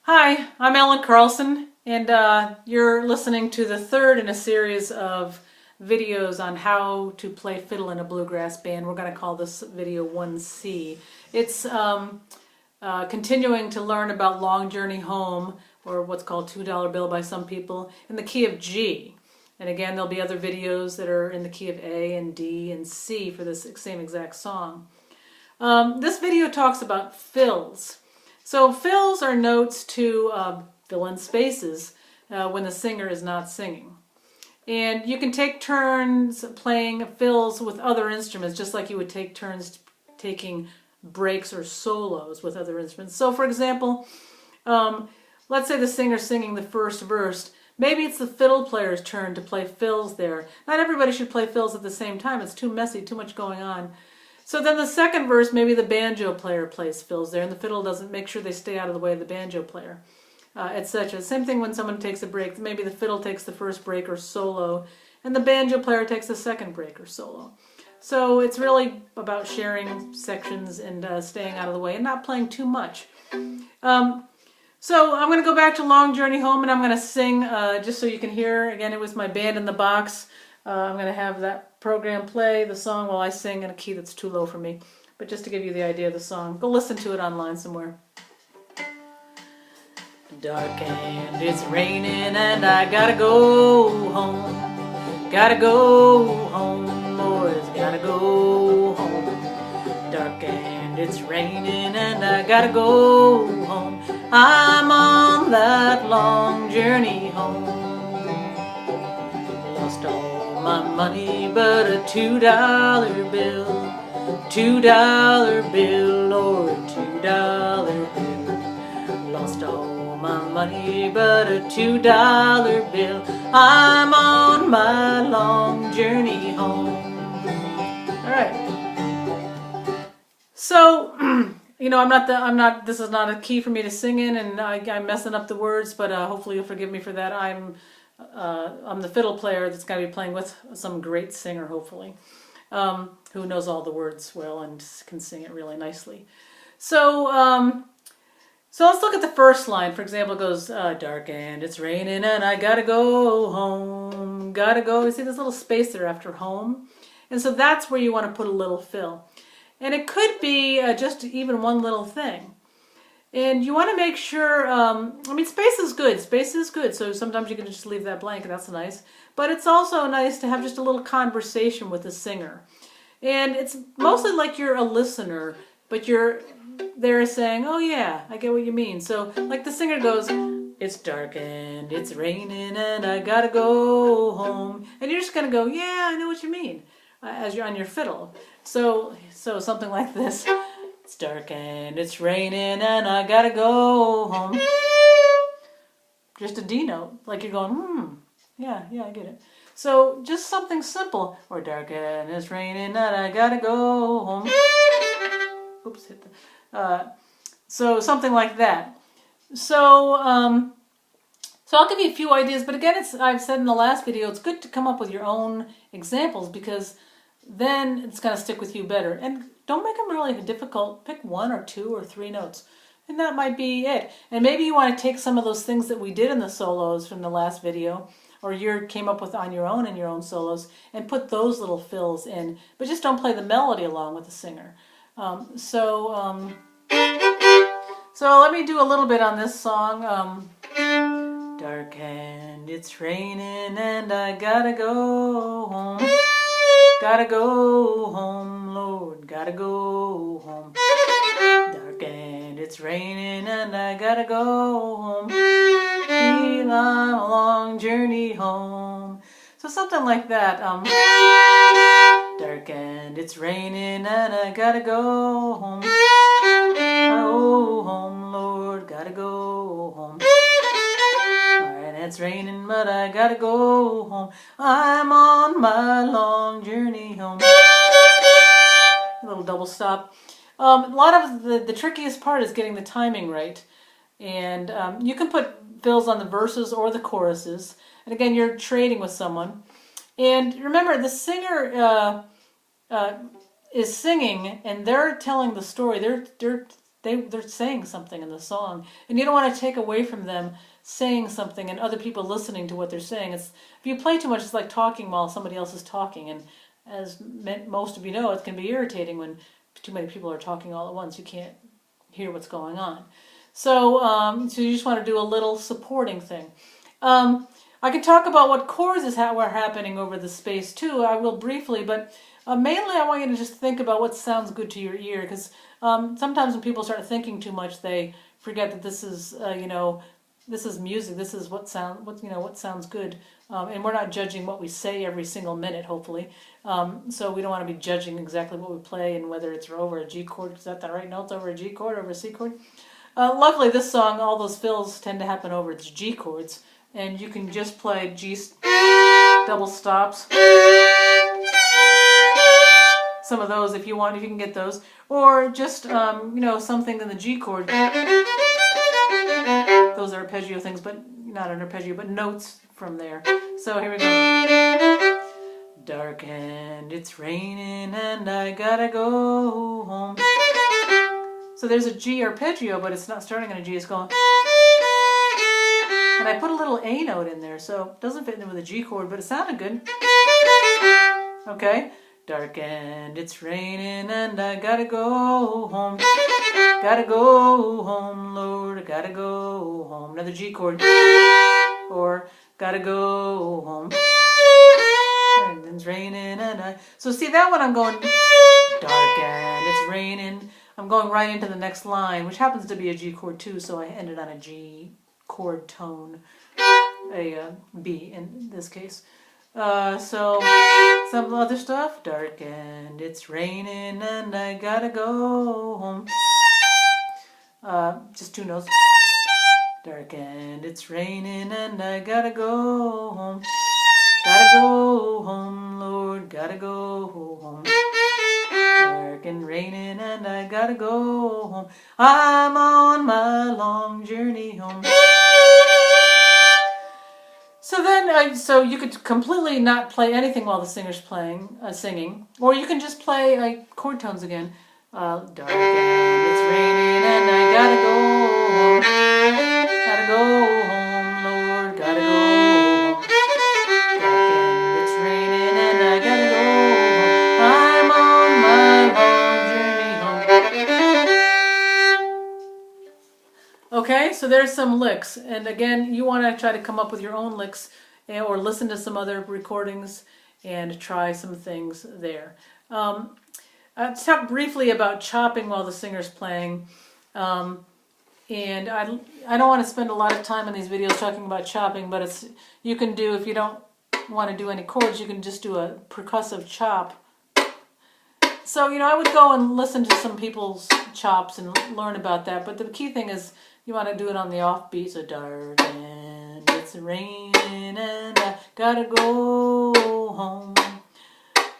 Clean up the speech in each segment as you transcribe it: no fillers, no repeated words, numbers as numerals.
Hi, I'm Ellen Carlson, and you're listening to the third in a series of videos on how to play fiddle in a bluegrass band. We're going to call this video 1C. It's continuing to learn about Long Journey Home, or what's called $2 Bill by some people, in the key of G. And again, there'll be other videos that are in the key of A and D and C for this same exact song. This video talks about fills. So fills are notes to fill in spaces when the singer is not singing. And you can take turns playing fills with other instruments, just like you would take turns taking breaks or solos with other instruments. So for example, let's say the singer's singing the first verse. Maybe it's the fiddle player's turn to play fills there. Not everybody should play fills at the same time. It's too messy, too much going on. So then the second verse, maybe the banjo player plays fills there, and the fiddle doesn't make sure they stay out of the way of the banjo player, etc. Same thing when someone takes a break. Maybe the fiddle takes the first break or solo, and the banjo player takes the second break or solo. So it's really about sharing sections and staying out of the way and not playing too much. So I'm going to go back to Long Journey Home, and I'm going to sing just so you can hear. Again, it was my band in the box. I'm going to have that program play the song while I sing in a key that's too low for me. But just to give you the idea of the song, go listen to it online somewhere. Dark and it's raining and I gotta go home. Gotta go home, boys, gotta go home. Dark and it's raining and I gotta go home. I'm on that long journey home. Lost all my money but a $2 bill. $2 bill or $2 bill. Lost all my money but a $2 bill. I'm on my long journey home. All right. So, you know, this is not a key for me to sing in, and I'm messing up the words, but hopefully you'll forgive me for that. I'm the fiddle player that's going to be playing with some great singer, hopefully, who knows all the words well and can sing it really nicely. So, so let's look at the first line. For example, it goes, dark and it's raining and I gotta go home. Gotta go. You see this little space there after home? And so that's where you want to put a little fill. And it could be just even one little thing. And you want to make sure, I mean, space is good. Space is good. So sometimes you can just leave that blank, and that's nice. But it's also nice to have just a little conversation with the singer. And it's mostly like you're a listener, but you're there saying, oh yeah, I get what you mean. So like the singer goes, it's dark and it's raining and I gotta go home. And you're just going to go, yeah, I know what you mean, as you're on your fiddle. So something like this. It's dark and it's raining and I gotta go home. Just a D note, like you're going, yeah, I get it. So just something simple. Or dark and it's raining and I gotta go home. Oops, hit the. So something like that. So I'll give you a few ideas, but again, I've said in the last video, it's good to come up with your own examples because then it's going to stick with you better. And don't make them really difficult. Pick 1 or 2 or 3 notes. And that might be it. And maybe you want to take some of those things that we did in the solos from the last video, or you came up with on your own in your own solos, and put those little fills in. But just don't play the melody along with the singer. So let me do a little bit on this song. Dark and it's raining and I gotta go home. Gotta go home, Lord, gotta go home. Dark and it's raining and I gotta go home. Feel on a long journey home. So something like that. Dark and it's raining and I gotta go home. Go home, Lord, gotta go home. It's raining, but I gotta go home. I'm on my long journey home. A little double stop. A lot of the trickiest part is getting the timing right. And you can put fills on the verses or the choruses. And again, you're trading with someone. And remember, the singer is singing, and they're telling the story. they're saying something in the song, and you don't want to take away from them saying something and other people listening to what they're saying. If you play too much, it's like talking while somebody else is talking, and as most of you know, it can be irritating when too many people are talking all at once. You can't hear what's going on. So, so you just want to do a little supporting thing. I can talk about what chords were happening over the space too. I will briefly, but mainly I want you to just think about what sounds good to your ear, because sometimes when people start thinking too much, they forget that this is, this is music. This is what sounds good, and we're not judging what we say every single minute. Hopefully, so we don't want to be judging exactly what we play and whether it's over a G chord. Is that the right notes over a G chord, over a C chord? Luckily, this song, all those fills tend to happen over its G chords, and you can just play G double stops. Some of those, if you want, if you can get those, or just something in the G chord. Those are arpeggio things, but not an arpeggio, but notes from there. So here we go. Dark and it's raining and I gotta go home. So there's a G arpeggio, but it's not starting on a G, it's going. And I put a little A note in there, so it doesn't fit in with a G chord, but it sounded good. Okay. Dark and it's raining and I gotta go home. Gotta go home, Lord, I gotta go home. Another G chord. Or gotta go home. And it's raining and I... So see that one I'm going dark and it's raining. I'm going right into the next line, which happens to be a G chord too, so I ended on a G chord tone. A B in this case. So some other stuff. Dark and it's raining and I gotta go home. Just two notes. Dark and it's raining and I gotta go home. Gotta go home, Lord, gotta go home. Dark and raining and I gotta go home. I'm on my long journey home. So then, so you could completely not play anything while the singer's singing, or you can just play chord tones again. Dark and it's raining and I gotta go home. Gotta go home, Lord, gotta go home. Dark and it's raining and I gotta go home. I'm on my long journey home. Okay, so there's some licks, and again, you want to try to come up with your own licks, or listen to some other recordings and try some things there. Let's talk briefly about chopping while the singer's playing. And I don't want to spend a lot of time in these videos talking about chopping, but you can do, if you don't want to do any chords, you can just do a percussive chop. So, I would go and listen to some people's chops and learn about that, but the key thing is you want to do it on the offbeat. So dark and it's raining and I gotta go home.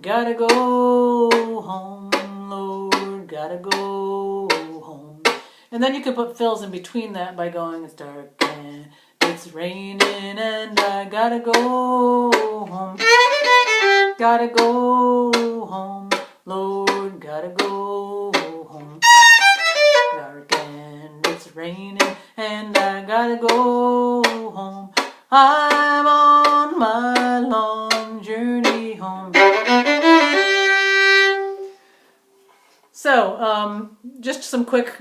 Gotta go home, Lord, gotta go home. And then you can put fills in between that by going, it's dark and it's raining and I gotta go home. Gotta go home, Lord, gotta go home. Dark and it's raining and I gotta go home. I'm on my long journey home. So, just some quick,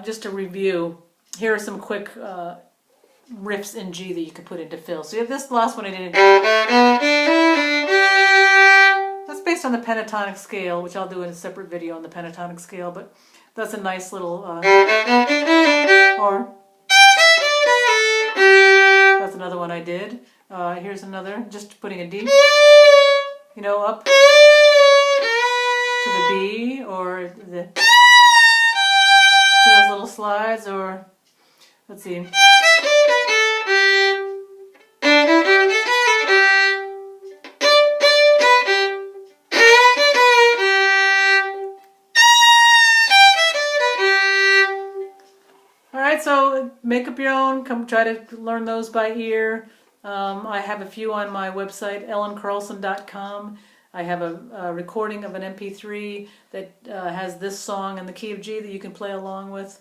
just to review, here are some quick riffs in G that you can put into fill. So you have this last one I did. That's based on the pentatonic scale, which I'll do in a separate video on the pentatonic scale, but that's a nice little, or that's another one I did. Here's another, just putting a D, up to the B, or those little slides, or let's see. Alright, so make up your own, come try to learn those by ear. I have a few on my website, ellencarlson.com. I have a recording of an MP3 that has this song in the key of G that you can play along with,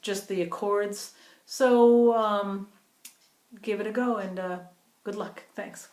just the chords. So give it a go, and good luck. Thanks.